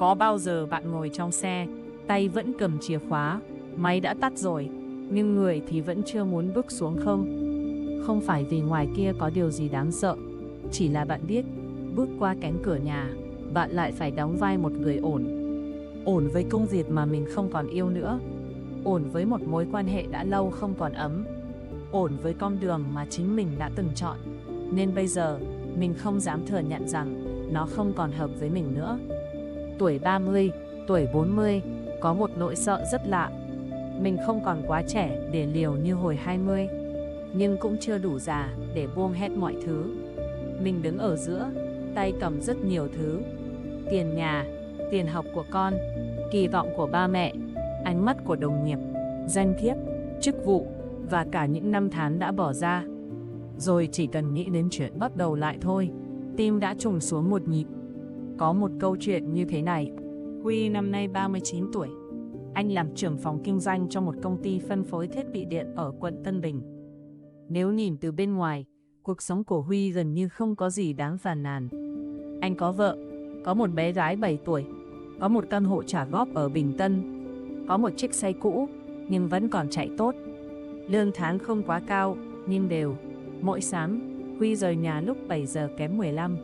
Có bao giờ bạn ngồi trong xe, tay vẫn cầm chìa khóa, máy đã tắt rồi, nhưng người thì vẫn chưa muốn bước xuống không? Không phải vì ngoài kia có điều gì đáng sợ, chỉ là bạn biết, bước qua cánh cửa nhà, bạn lại phải đóng vai một người ổn. Ổn với công việc mà mình không còn yêu nữa, ổn với một mối quan hệ đã lâu không còn ấm, ổn với con đường mà chính mình đã từng chọn. Nên bây giờ, mình không dám thừa nhận rằng nó không còn hợp với mình nữa. Tuổi 30, tuổi 40, có một nỗi sợ rất lạ. Mình không còn quá trẻ để liều như hồi 20, nhưng cũng chưa đủ già để buông hết mọi thứ. Mình đứng ở giữa, tay cầm rất nhiều thứ. Tiền nhà, tiền học của con, kỳ vọng của ba mẹ, ánh mắt của đồng nghiệp, danh thiếp, chức vụ và cả những năm tháng đã bỏ ra. Rồi chỉ cần nghĩ đến chuyện bắt đầu lại thôi, tim đã trùng xuống một nhịp. Có một câu chuyện như thế này. Huy năm nay 39 tuổi. Anh làm trưởng phòng kinh doanh cho một công ty phân phối thiết bị điện ở quận Tân Bình. Nếu nhìn từ bên ngoài, cuộc sống của Huy gần như không có gì đáng phàn nàn. Anh có vợ, có một bé gái 7 tuổi, có một căn hộ trả góp ở Bình Tân, có một chiếc xe cũ nhưng vẫn còn chạy tốt. Lương tháng không quá cao nhưng đều. Mỗi sáng, Huy rời nhà lúc 7 giờ kém 15.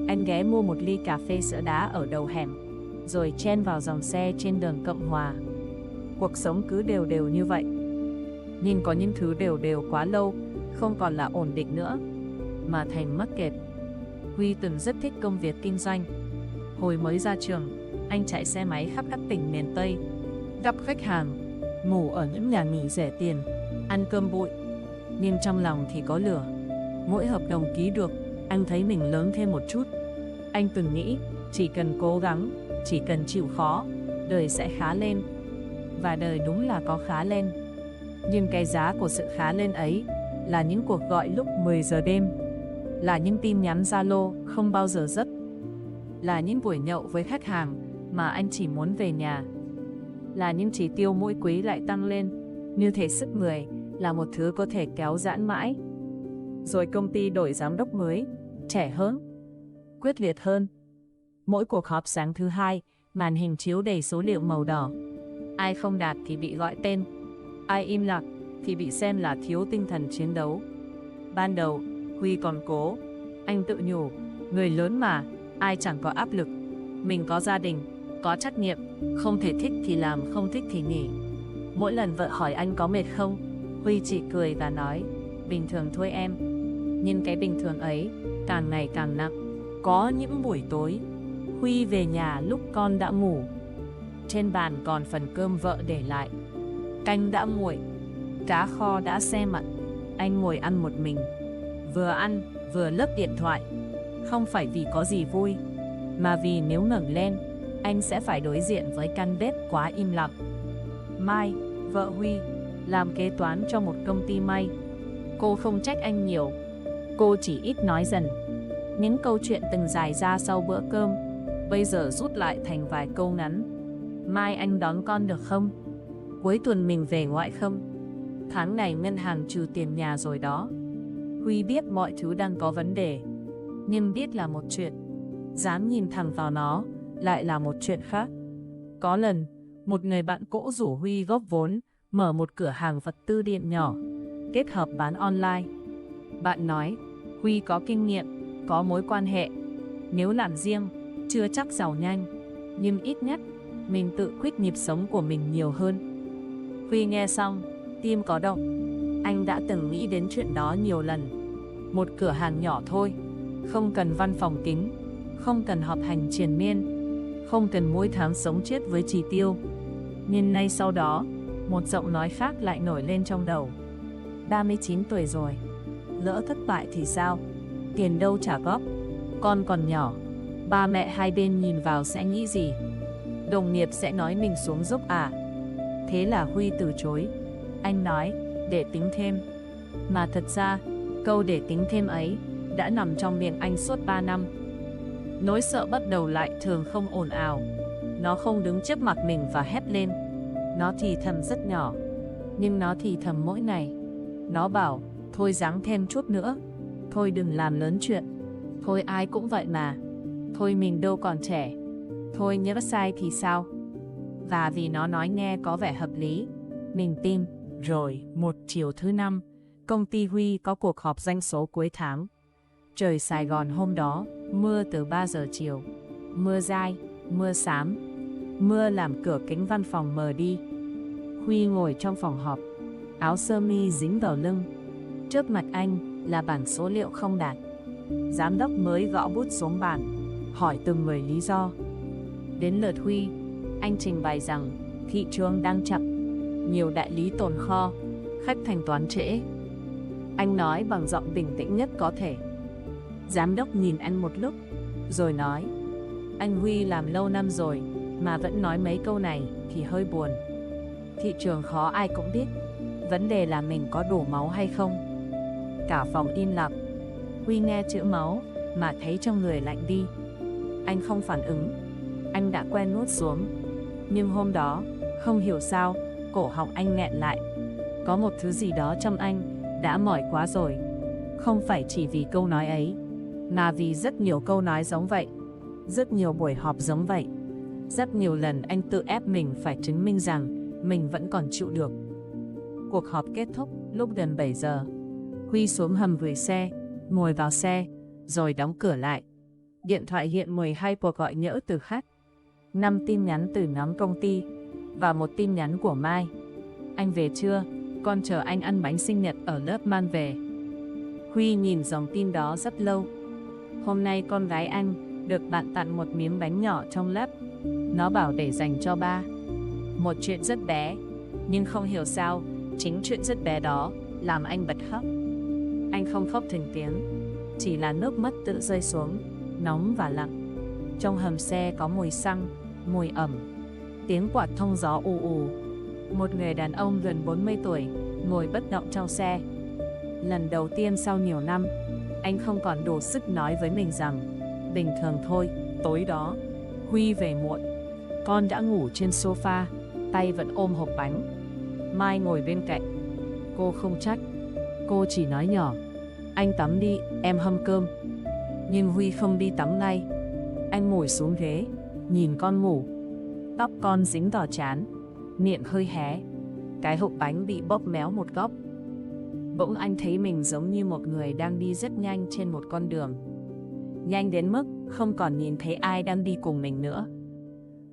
Anh ghé mua một ly cà phê sữa đá ở đầu hẻm, rồi chen vào dòng xe trên đường Cộng Hòa. Cuộc sống cứ đều đều như vậy. Nhưng có những thứ đều đều quá lâu, không còn là ổn định nữa, mà thành mắc kẹt. Huy từng rất thích công việc kinh doanh. Hồi mới ra trường, anh chạy xe máy khắp các tỉnh miền Tây, gặp khách hàng, ngủ ở những nhà nghỉ rẻ tiền, ăn cơm bụi. Nhưng trong lòng thì có lửa. Mỗi hợp đồng ký được, anh thấy mình lớn thêm một chút. Anh từng nghĩ, chỉ cần cố gắng, chỉ cần chịu khó, đời sẽ khá lên. Và đời đúng là có khá lên. Nhưng cái giá của sự khá lên ấy là những cuộc gọi lúc 10 giờ đêm, là những tin nhắn Zalo không bao giờ dứt, là những buổi nhậu với khách hàng mà anh chỉ muốn về nhà, là những chỉ tiêu mỗi quý lại tăng lên, như thể sức người là một thứ có thể kéo giãn mãi. Rồi công ty đổi giám đốc mới, trẻ hơn, quyết liệt hơn. Mỗi cuộc họp sáng thứ hai, màn hình chiếu đầy số liệu màu đỏ. Ai không đạt thì bị gọi tên, ai im lặng thì bị xem là thiếu tinh thần chiến đấu. Ban đầu, Huy còn cố. Anh tự nhủ, người lớn mà, ai chẳng có áp lực. Mình có gia đình, có trách nhiệm, không thể thích thì làm, không thích thì nghỉ. Mỗi lần vợ hỏi anh có mệt không, Huy chỉ cười và nói, bình thường thôi em. Nhưng cái bình thường ấy càng ngày càng nặng. Có những buổi tối, Huy về nhà lúc con đã ngủ. Trên bàn còn phần cơm vợ để lại. Canh đã nguội, cá kho đã se mặn. Anh ngồi ăn một mình, vừa ăn vừa lướt điện thoại. Không phải vì có gì vui, mà vì nếu ngẩng lên, anh sẽ phải đối diện với căn bếp quá im lặng. Mai, vợ Huy, làm kế toán cho một công ty may. Cô không trách anh nhiều, cô chỉ ít nói dần. Những câu chuyện từng dài ra sau bữa cơm, bây giờ rút lại thành vài câu ngắn. Mai anh đón con được không? Cuối tuần mình về ngoại không? Tháng này ngân hàng trừ tiền nhà rồi đó. Huy biết mọi thứ đang có vấn đề, nhưng biết là một chuyện, dám nhìn thẳng vào nó lại là một chuyện khác. Có lần, một người bạn cũ rủ Huy góp vốn, mở một cửa hàng vật tư điện nhỏ, kết hợp bán online. Bạn nói, Huy có kinh nghiệm, có mối quan hệ. Nếu làm riêng, chưa chắc giàu nhanh, nhưng ít nhất, mình tự quyết nhịp sống của mình nhiều hơn. Huy nghe xong, tim có động. Anh đã từng nghĩ đến chuyện đó nhiều lần. Một cửa hàng nhỏ thôi, không cần văn phòng kính, không cần họp hành triền miên, không cần mỗi tháng sống chết với chỉ tiêu. Nhưng nay sau đó, một giọng nói khác lại nổi lên trong đầu. 39 tuổi rồi, lỡ thất bại thì sao? Tiền đâu trả góp, con còn nhỏ, ba mẹ hai bên nhìn vào sẽ nghĩ gì? Đồng nghiệp sẽ nói mình xuống dốc à? Thế là Huy từ chối. Anh nói, để tính thêm. Mà thật ra, câu để tính thêm ấy đã nằm trong miệng anh suốt 3 năm. Nỗi sợ bắt đầu lại thường không ồn ào. Nó không đứng trước mặt mình và hét lên. Nó thì thầm rất nhỏ, nhưng nó thì thầm mỗi ngày. Nó bảo, thôi ráng thêm chút nữa. Thôi đừng làm lớn chuyện. Thôi ai cũng vậy mà. Thôi mình đâu còn trẻ. Thôi nhỡ sai thì sao? Và vì nó nói nghe có vẻ hợp lý, mình tin. Rồi, một chiều thứ 5, công ty Huy có cuộc họp doanh số cuối tháng. Trời Sài Gòn hôm đó, mưa từ 3 giờ chiều. Mưa dai, mưa xám. Mưa làm cửa kính văn phòng mờ đi. Huy ngồi trong phòng họp, áo sơ mi dính vào lưng. Trước mặt anh là bản số liệu không đạt. Giám đốc mới gõ bút xuống bàn, hỏi từng người lý do. Đến lượt Huy, anh trình bày rằng thị trường đang chậm, nhiều đại lý tồn kho, khách thanh toán trễ. Anh nói bằng giọng bình tĩnh nhất có thể. Giám đốc nhìn anh một lúc, rồi nói: anh Huy làm lâu năm rồi, mà vẫn nói mấy câu này thì hơi buồn. Thị trường khó ai cũng biết, vấn đề là mình có đổ máu hay không. Cả phòng im lặng. Huy nghe chữ máu mà thấy trong người lạnh đi. Anh không phản ứng, anh đã quen nuốt xuống. Nhưng hôm đó, không hiểu sao, cổ họng anh nghẹn lại. Có một thứ gì đó trong anh đã mỏi quá rồi. Không phải chỉ vì câu nói ấy, mà vì rất nhiều câu nói giống vậy, rất nhiều buổi họp giống vậy. Rất nhiều lần anh tự ép mình phải chứng minh rằng mình vẫn còn chịu được. Cuộc họp kết thúc lúc gần 7 giờ. Huy xuống hầm gửi xe, ngồi vào xe, rồi đóng cửa lại. Điện thoại hiện 12 cuộc gọi nhỡ từ khách, 5 tin nhắn từ nhóm công ty và một tin nhắn của Mai. Anh về chưa? Con chờ anh ăn bánh sinh nhật ở lớp mang về. Huy nhìn dòng tin đó rất lâu. Hôm nay con gái anh được bạn tặng một miếng bánh nhỏ trong lớp. Nó bảo để dành cho ba. Một chuyện rất bé, nhưng không hiểu sao, chính chuyện rất bé đó làm anh bật khóc. Anh không khóc thành tiếng, chỉ là nước mắt tự rơi xuống, nóng và lặng. Trong hầm xe có mùi xăng, mùi ẩm, tiếng quạt thông gió ù ù. Một người đàn ông gần 40 tuổi ngồi bất động trong xe. Lần đầu tiên sau nhiều năm, anh không còn đủ sức nói với mình rằng bình thường thôi. Tối đó, Huy về muộn. Con đã ngủ trên sofa, tay vẫn ôm hộp bánh. Mai ngồi bên cạnh. Cô không trách, cô chỉ nói nhỏ: anh tắm đi, em hâm cơm. Nhưng Huy không đi tắm ngay. Anh ngồi xuống ghế, nhìn con ngủ. Tóc con dính vào trán, miệng hơi hé, cái hộp bánh bị bóp méo một góc. Bỗng anh thấy mình giống như một người đang đi rất nhanh trên một con đường. Nhanh đến mức không còn nhìn thấy ai đang đi cùng mình nữa.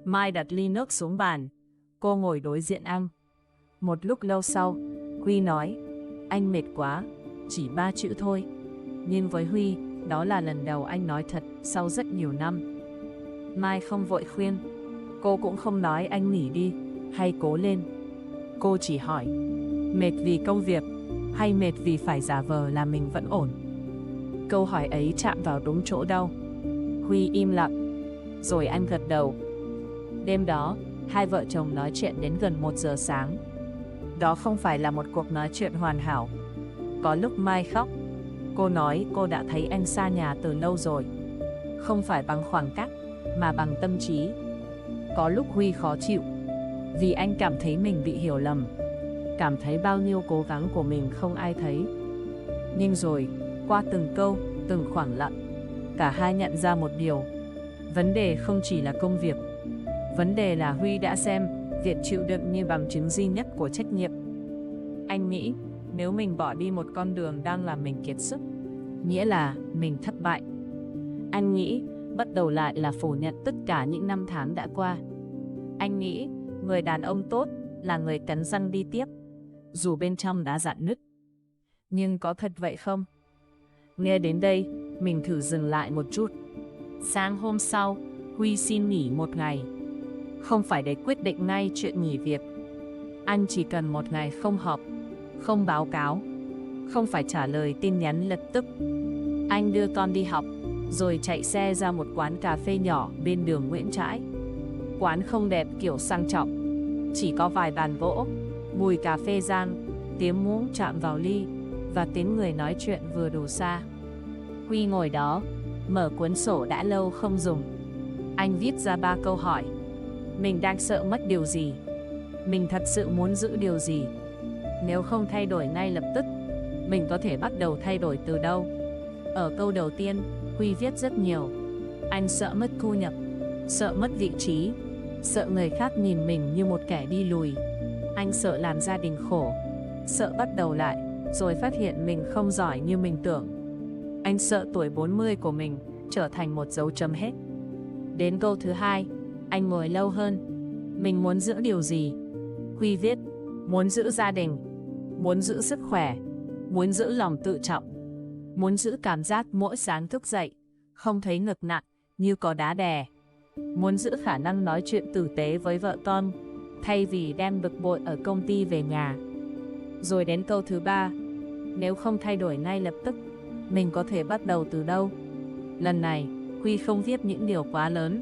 Mai đặt ly nước xuống bàn. Cô ngồi đối diện anh. Một lúc lâu sau, Huy nói: anh mệt quá, chỉ 3 chữ thôi. Nhưng với Huy, đó là lần đầu anh nói thật sau rất nhiều năm. Mai không vội khuyên. Cô cũng không nói anh nghỉ đi hay cố lên. Cô chỉ hỏi: mệt vì công việc hay mệt vì phải giả vờ là mình vẫn ổn? Câu hỏi ấy chạm vào đúng chỗ đau. Huy im lặng, rồi anh gật đầu. Đêm đó, hai vợ chồng nói chuyện đến gần 1 giờ sáng. Đó không phải là một cuộc nói chuyện hoàn hảo. Có lúc Mai khóc. Cô nói cô đã thấy anh xa nhà từ lâu rồi. Không phải bằng khoảng cách, mà bằng tâm trí. Có lúc Huy khó chịu, vì anh cảm thấy mình bị hiểu lầm, cảm thấy bao nhiêu cố gắng của mình không ai thấy. Nhưng rồi, qua từng câu, từng khoảng lặng, cả hai nhận ra một điều: vấn đề không chỉ là công việc. Vấn đề là Huy đã xem việc chịu đựng như bằng chứng duy nhất của trách nhiệm. Anh nghĩ nếu mình bỏ đi một con đường đang làm mình kiệt sức, nghĩa là mình thất bại. Anh nghĩ bắt đầu lại là phủ nhận tất cả những năm tháng đã qua. Anh nghĩ người đàn ông tốt là người cắn răng đi tiếp, dù bên trong đã rạn nứt. Nhưng có thật vậy không? Nghe đến đây, mình thử dừng lại một chút. Sáng hôm sau, Huy xin nghỉ 1 ngày. Không phải để quyết định ngay chuyện nghỉ việc. Anh chỉ cần 1 ngày không họp, không báo cáo, không phải trả lời tin nhắn lập tức. Anh đưa con đi học, rồi chạy xe ra một quán cà phê nhỏ bên đường Nguyễn Trãi. Quán không đẹp kiểu sang trọng, chỉ có vài bàn gỗ, mùi cà phê rang, tiếng muỗng chạm vào ly và tiếng người nói chuyện vừa đủ xa. Huy ngồi đó, mở cuốn sổ đã lâu không dùng. Anh viết ra 3 câu hỏi. Mình đang sợ mất điều gì? Mình thật sự muốn giữ điều gì? Nếu không thay đổi ngay lập tức, mình có thể bắt đầu thay đổi từ đâu? Ở câu đầu tiên, Huy viết rất nhiều. Anh sợ mất thu nhập, Sợ mất vị trí, sợ người khác nhìn mình như một kẻ đi lùi. Anh sợ làm gia đình khổ, sợ bắt đầu lại, rồi phát hiện mình không giỏi như mình tưởng. Anh sợ tuổi 40 của mình trở thành một dấu chấm hết. Đến câu thứ 2, anh ngồi lâu hơn. Mình muốn giữ điều gì? Huy viết, muốn giữ gia đình, muốn giữ sức khỏe, muốn giữ lòng tự trọng, muốn giữ cảm giác mỗi sáng thức dậy, không thấy ngực nặng như có đá đè. Muốn giữ khả năng nói chuyện tử tế với vợ con, thay vì đem bực bội ở công ty về nhà. Rồi đến câu thứ 3, nếu không thay đổi ngay lập tức, mình có thể bắt đầu từ đâu? Lần này, Huy không viết những điều quá lớn.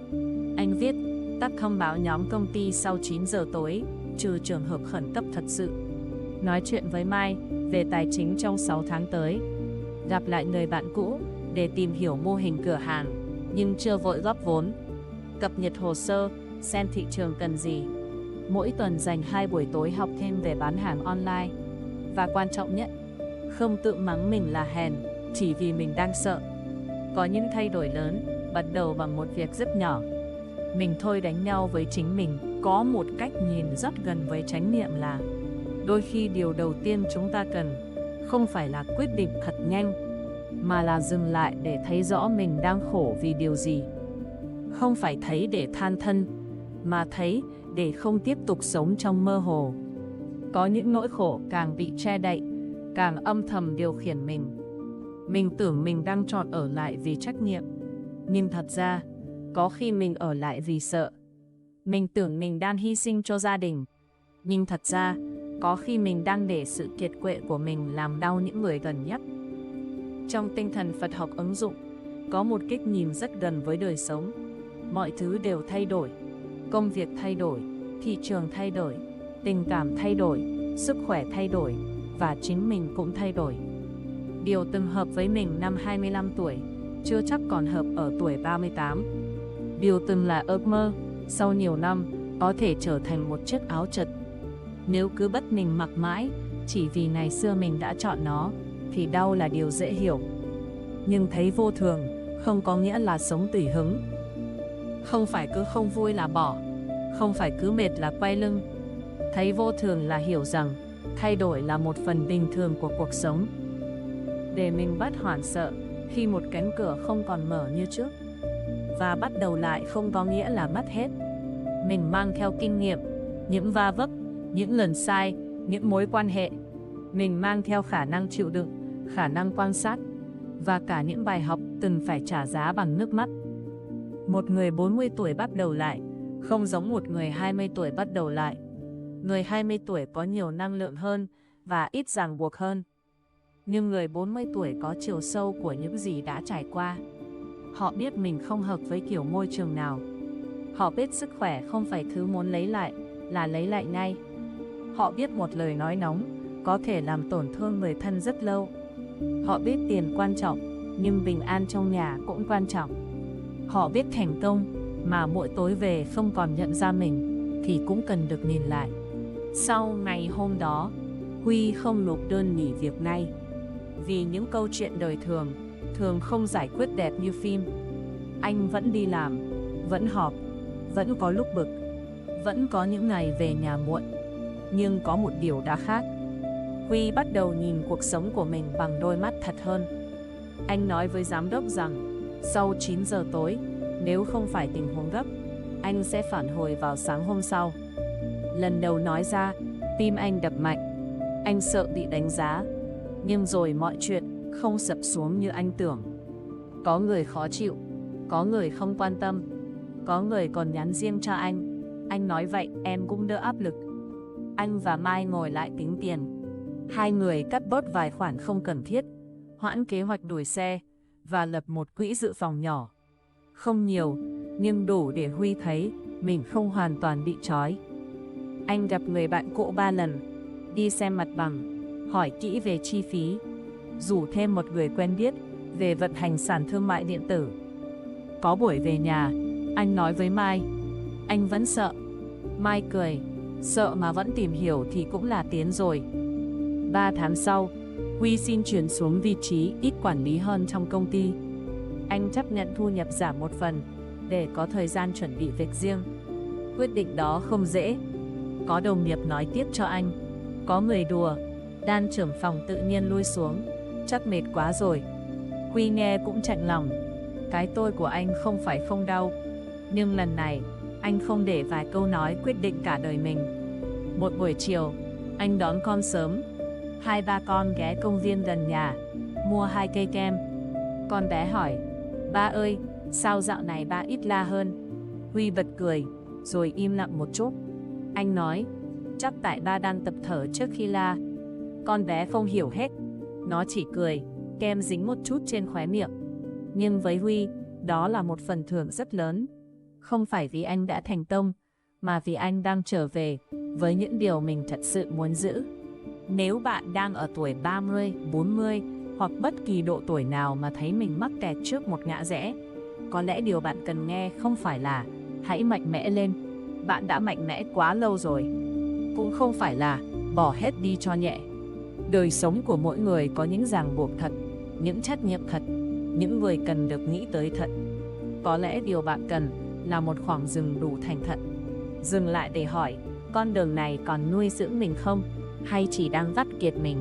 Anh viết, tắt thông báo nhóm công ty sau 9 giờ tối, trừ trường hợp khẩn cấp thật sự. Nói chuyện với Mai về tài chính trong 6 tháng tới. Gặp lại người bạn cũ để tìm hiểu mô hình cửa hàng, nhưng chưa vội góp vốn. Cập nhật hồ sơ, xem thị trường cần gì. Mỗi tuần dành 2 buổi tối học thêm về bán hàng online. Và quan trọng nhất, không tự mắng mình là hèn chỉ vì mình đang sợ. Có những thay đổi lớn bắt đầu bằng một việc rất nhỏ. Mình thôi đánh nhau với chính mình. Có một cách nhìn rất gần với chánh niệm là đôi khi điều đầu tiên chúng ta cần không phải là quyết định thật nhanh, mà là dừng lại để thấy rõ mình đang khổ vì điều gì. Không phải thấy để than thân, mà thấy để không tiếp tục sống trong mơ hồ. Có những nỗi khổ càng bị che đậy, càng âm thầm điều khiển mình. Mình tưởng mình đang chọn ở lại vì trách nhiệm, nhưng thật ra, có khi mình ở lại vì sợ. Mình tưởng mình đang hy sinh cho gia đình, nhưng thật ra, có khi mình đang để sự kiệt quệ của mình làm đau những người gần nhất. Trong tinh thần Phật học ứng dụng, có một cách nhìn rất gần với đời sống. Mọi thứ đều thay đổi. Công việc thay đổi, thị trường thay đổi, tình cảm thay đổi, sức khỏe thay đổi, và chính mình cũng thay đổi. Điều từng hợp với mình năm 25 tuổi, chưa chắc còn hợp ở tuổi 38. Điều từng là ước mơ, sau nhiều năm, có thể trở thành một chiếc áo chật. Nếu cứ bắt mình mặc mãi, chỉ vì ngày xưa mình đã chọn nó, thì đau là điều dễ hiểu. Nhưng thấy vô thường, không có nghĩa là sống tùy hứng. Không phải cứ không vui là bỏ, không phải cứ mệt là quay lưng. Thấy vô thường là hiểu rằng, thay đổi là một phần bình thường của cuộc sống. Để mình bắt hoảng sợ khi một cánh cửa không còn mở như trước. Và bắt đầu lại không có nghĩa là mất hết. Mình mang theo kinh nghiệm, những va vấp, những lần sai, những mối quan hệ. Mình mang theo khả năng chịu đựng, khả năng quan sát, và cả những bài học từng phải trả giá bằng nước mắt. Một người 40 tuổi bắt đầu lại, không giống một người 20 tuổi bắt đầu lại. Người 20 tuổi có nhiều năng lượng hơn và ít ràng buộc hơn. Nhưng người 40 tuổi có chiều sâu của những gì đã trải qua. Họ biết mình không hợp với kiểu môi trường nào. Họ biết sức khỏe không phải thứ muốn lấy lại, là lấy lại ngay. Họ biết một lời nói nóng có thể làm tổn thương người thân rất lâu. Họ biết tiền quan trọng, nhưng bình an trong nhà cũng quan trọng. Họ biết thành công, mà mỗi tối về không còn nhận ra mình, thì cũng cần được nhìn lại. Sau ngày hôm đó, Huy không nộp đơn nghỉ việc ngay. Vì những câu chuyện đời thường không giải quyết đẹp như phim. Anh vẫn đi làm, vẫn họp, vẫn có lúc bực, vẫn có những ngày về nhà muộn. Nhưng có một điều đã khác. Huy bắt đầu nhìn cuộc sống của mình bằng đôi mắt thật hơn. Anh nói với giám đốc rằng, sau 9 giờ tối, nếu không phải tình huống gấp, anh sẽ phản hồi vào sáng hôm sau. Lần đầu nói ra, tim anh đập mạnh. Anh sợ bị đánh giá. Nhưng rồi mọi chuyện không sập xuống như anh tưởng. Có người khó chịu, có người không quan tâm, có người còn nhắn riêng cho anh. Anh nói vậy em cũng đỡ áp lực. Anh và Mai ngồi lại tính tiền. Hai người cắt bớt vài khoản không cần thiết, hoãn kế hoạch đổi xe và lập một quỹ dự phòng nhỏ. Không nhiều, nhưng đủ để Huy thấy mình không hoàn toàn bị trói. Anh gặp người bạn cũ 3 lần, đi xem mặt bằng, hỏi kỹ về chi phí, rủ thêm một người quen biết về vận hành sàn thương mại điện tử. Có buổi về nhà, anh nói với Mai, anh vẫn sợ. Mai cười, sợ mà vẫn tìm hiểu thì cũng là tiến rồi. 3 tháng sau, Huy xin chuyển xuống vị trí ít quản lý hơn trong công ty. Anh chấp nhận thu nhập giảm một phần để có thời gian chuẩn bị việc riêng. Quyết định đó không dễ. Có đồng nghiệp nói tiếp cho anh. Có người đùa. Đan trưởng phòng tự nhiên lui xuống. Chắc mệt quá rồi. Huy nghe cũng chạnh lòng. Cái tôi của anh không phải không đau. Nhưng lần này, anh không để vài câu nói quyết định cả đời mình. Một buổi chiều, anh đón con sớm. 2-3 con ghé công viên gần nhà, mua 2 cây kem. Con bé hỏi, ba ơi, sao dạo này ba ít la hơn? Huy bật cười, rồi im lặng một chút. Anh nói, chắc tại ba đang tập thở trước khi la. Con bé không hiểu hết, nó chỉ cười, kem dính một chút trên khóe miệng. Nhưng với Huy, đó là một phần thưởng rất lớn. Không phải vì anh đã thành công, mà vì anh đang trở về với những điều mình thật sự muốn giữ. Nếu bạn đang ở tuổi 30, 40 hoặc bất kỳ độ tuổi nào mà thấy mình mắc kẹt trước một ngã rẽ, có lẽ điều bạn cần nghe không phải là hãy mạnh mẽ lên, bạn đã mạnh mẽ quá lâu rồi. Cũng không phải là bỏ hết đi cho nhẹ. Đời sống của mỗi người có những ràng buộc thật, những trách nhiệm thật, những người cần được nghĩ tới thật. Có lẽ điều bạn cần là một khoảng dừng đủ thành thật. Dừng lại để hỏi, con đường này còn nuôi dưỡng mình không? Hay chỉ đang vắt kiệt mình?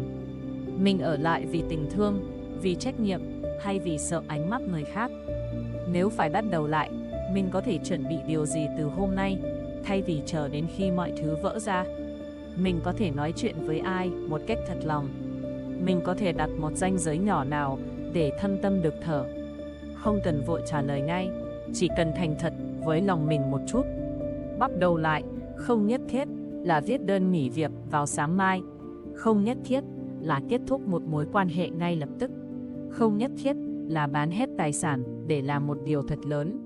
Mình ở lại vì tình thương, vì trách nhiệm, hay vì sợ ánh mắt người khác? Nếu phải bắt đầu lại, mình có thể chuẩn bị điều gì từ hôm nay, thay vì chờ đến khi mọi thứ vỡ ra? Mình có thể nói chuyện với ai một cách thật lòng? Mình có thể đặt một ranh giới nhỏ nào để thân tâm được thở? Không cần vội trả lời ngay, chỉ cần thành thật với lòng mình một chút. Bắt đầu lại không nhất thiết là viết đơn nghỉ việc vào sáng mai, không nhất thiết là kết thúc một mối quan hệ ngay lập tức, không nhất thiết là bán hết tài sản để làm một điều thật lớn.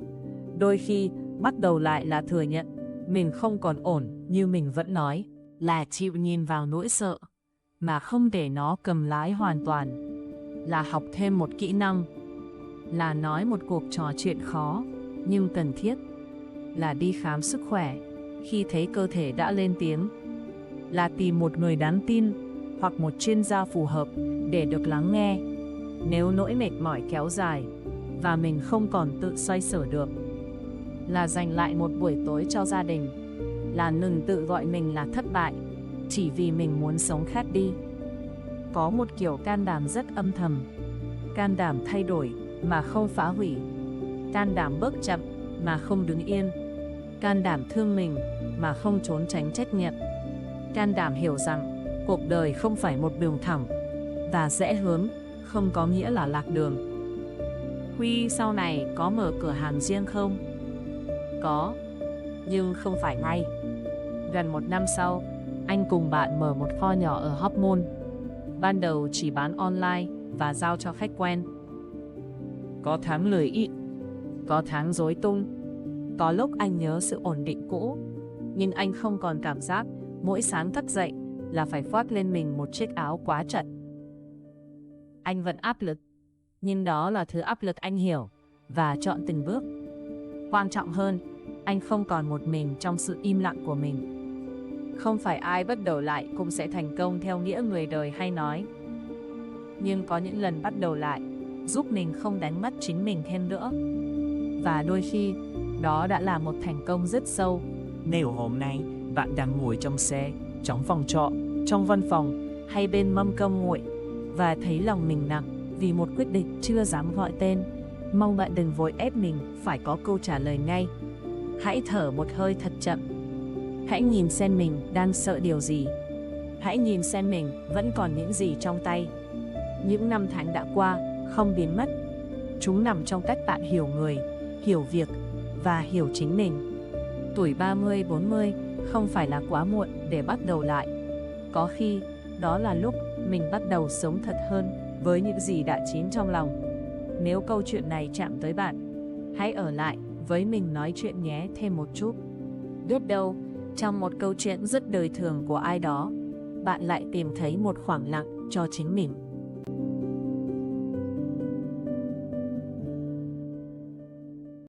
Đôi khi, bắt đầu lại là thừa nhận mình không còn ổn như mình vẫn nói, là chịu nhìn vào nỗi sợ, mà không để nó cầm lái hoàn toàn, là học thêm một kỹ năng, là nói một cuộc trò chuyện khó nhưng cần thiết, là đi khám sức khỏe khi thấy cơ thể đã lên tiếng, là tìm một người đáng tin hoặc một chuyên gia phù hợp để được lắng nghe. Nếu nỗi mệt mỏi kéo dài và mình không còn tự xoay sở được, là dành lại một buổi tối cho gia đình, là ngừng tự gọi mình là thất bại chỉ vì mình muốn sống khác đi. Có một kiểu can đảm rất âm thầm, can đảm thay đổi mà không phá hủy, can đảm bước chậm mà không đứng yên, can đảm thương mình mà không trốn tránh trách nhiệm, can đảm hiểu rằng cuộc đời không phải một đường thẳng, và rẽ hướng không có nghĩa là lạc đường. Huy sau này có mở cửa hàng riêng không? Có, nhưng không phải ngay. Gần 1 năm sau, anh cùng bạn mở một kho nhỏ ở Hóc Môn. Ban đầu chỉ bán online và giao cho khách quen. Có tháng lời ít, có tháng rối tung. Có lúc anh nhớ sự ổn định cũ, nhưng anh không còn cảm giác mỗi sáng thức dậy là phải khoác lên mình một chiếc áo quá chật. Anh vẫn áp lực, nhưng đó là thứ áp lực anh hiểu và chọn từng bước. Quan trọng hơn, anh không còn một mình trong sự im lặng của mình. Không phải ai bắt đầu lại cũng sẽ thành công theo nghĩa người đời hay nói. Nhưng có những lần bắt đầu lại giúp mình không đánh mất chính mình thêm nữa. Và đôi khi, đó đã là một thành công rất sâu. Nếu hôm nay bạn đang ngồi trong xe, trong phòng trọ, trong văn phòng hay bên mâm cơm nguội và thấy lòng mình nặng vì một quyết định chưa dám gọi tên, mong bạn đừng vội ép mình phải có câu trả lời ngay. Hãy thở một hơi thật chậm. Hãy nhìn xem mình đang sợ điều gì. Hãy nhìn xem mình vẫn còn những gì trong tay. Những năm tháng đã qua không biến mất. Chúng nằm trong cách bạn hiểu người, hiểu việc và hiểu chính mình. Tuổi 30, 40 không phải là quá muộn để bắt đầu lại. Có khi, đó là lúc mình bắt đầu sống thật hơn với những gì đã chín trong lòng. Nếu câu chuyện này chạm tới bạn, hãy ở lại với mình nói chuyện nhé thêm một chút. Biết đâu, trong một câu chuyện rất đời thường của ai đó, bạn lại tìm thấy một khoảng lặng cho chính mình.